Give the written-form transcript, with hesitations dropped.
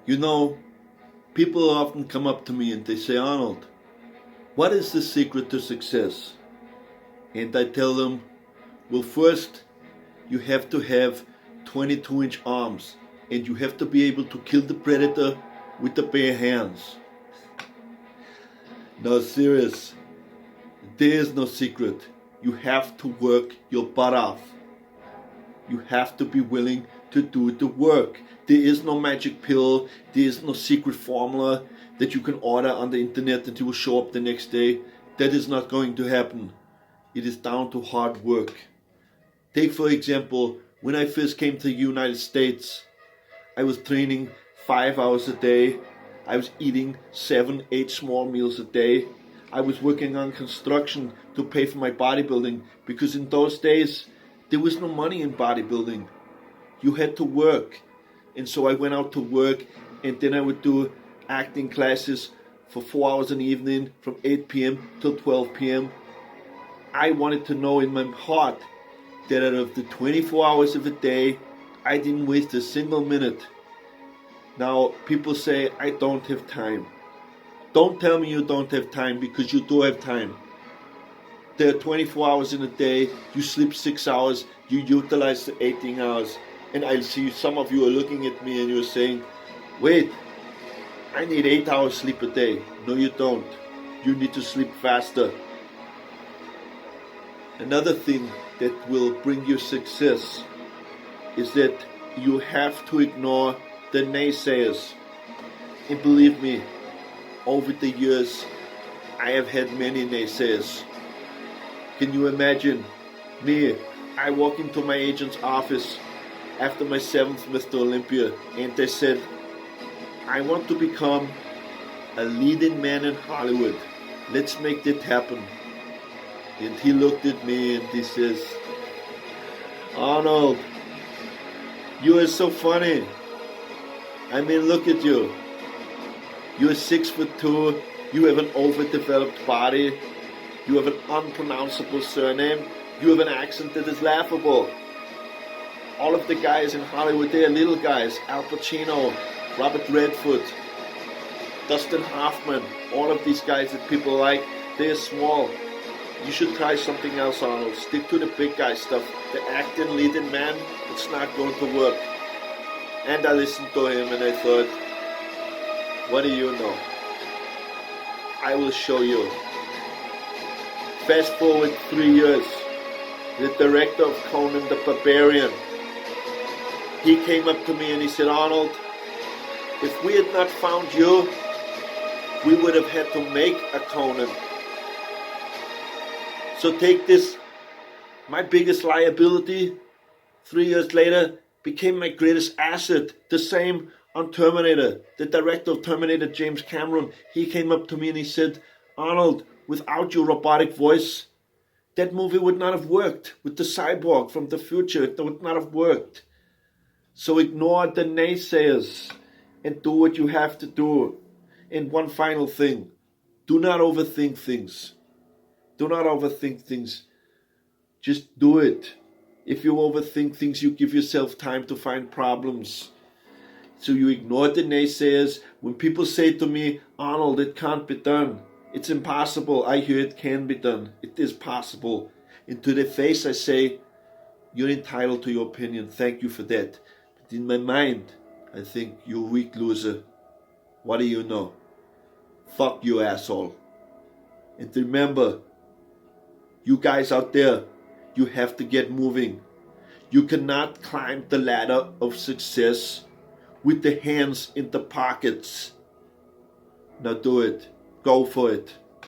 You know, people often come up to me and they say, Arnold, what is the secret to success? And I tell them, well, first, you have to have 22-inch arms and you have to be able to kill the predator with the bare hands. No, serious. There is no secret. You have to work your butt off. You have to be willing to do the work. There is no magic pill. There is no secret formula that you can order on the internet and it will show up the next day. That is not going to happen. It is down to hard work. Take for example, when I first came to the United States, I was training 5 hours a day. I was eating 7-8 small meals a day. I was working on construction to pay for my bodybuilding because in those days there was no money in bodybuilding. You had to work. And so I went out to work and then I would do acting classes for 4 hours in the evening from 8 p.m. till 12 p.m. I wanted to know in my heart that out of the 24 hours of a day, I didn't waste a single minute. Now, people say, I don't have time. Don't tell me you don't have time, because you do have time. There are 24 hours in a day, you sleep 6 hours, you utilize the 18 hours. And I see some of you are looking at me and you're saying, wait, I need 8 hours sleep a day. No, you don't. You need to sleep faster. Another thing that will bring you success is that you have to ignore the naysayers. And believe me, over the years, I have had many naysayers. Can you imagine me? I walk into my agent's office after my 7th Mr. Olympia, and they said, I want to become a leading man in Hollywood. Let's make that happen. And he looked at me and he says, Arnold, you are so funny. I mean, look at you. You're 6'2", you have an overdeveloped body, you have an unpronounceable surname, you have an accent that is laughable. All of the guys in Hollywood, they are little guys. Al Pacino, Robert Redford, Dustin Hoffman, all of these guys that people like, they are small. You should try something else, Arnold. Stick to the big guy stuff. The acting, leading man, it's not going to work. And I listened to him and I thought, what do you know? I will show you. Fast forward 3 years. The director of Conan the Barbarian, he came up to me and he said, Arnold, if we had not found you, we would have had to make a Conan. So take this, my biggest liability, 3 years later, became my greatest asset. The same on Terminator. The director of Terminator, James Cameron, he came up to me and he said, Arnold, without your robotic voice, that movie would not have worked. With the cyborg from the future, it would not have worked. So ignore the naysayers and do what you have to do. And one final thing, do not overthink things. Do not overthink things. Just do it. If you overthink things, you give yourself time to find problems. So you ignore the naysayers. When people say to me, Arnold, it can't be done. It's impossible. I hear it can be done. It is possible. And to their face I say, you're entitled to your opinion. Thank you for that. But in my mind, I think, you weak loser. What do you know? Fuck you, asshole. And remember, you guys out there, you have to get moving. You cannot climb the ladder of success with the hands in the pockets. Now do it. Go for it.